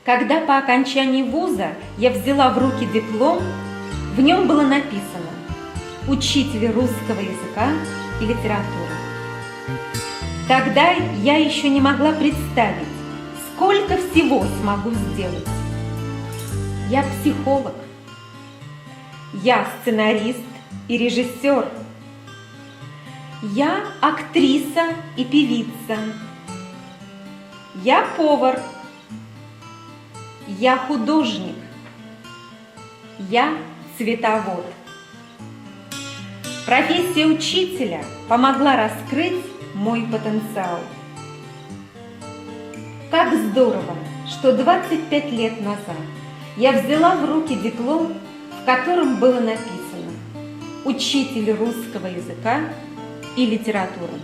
Когда по окончании вуза я взяла в руки диплом, в нем было написано «Учитель русского языка и литературы». Тогда я еще не могла представить, сколько всего смогу сделать. Я психолог, я сценарист и режиссер, я актриса и певица, я повар, я художник, я цветовод. Профессия учителя помогла раскрыть мой потенциал. Как здорово, что 25 лет назад я взяла в руки диплом, в котором было написано «Учитель русского языка и литературы».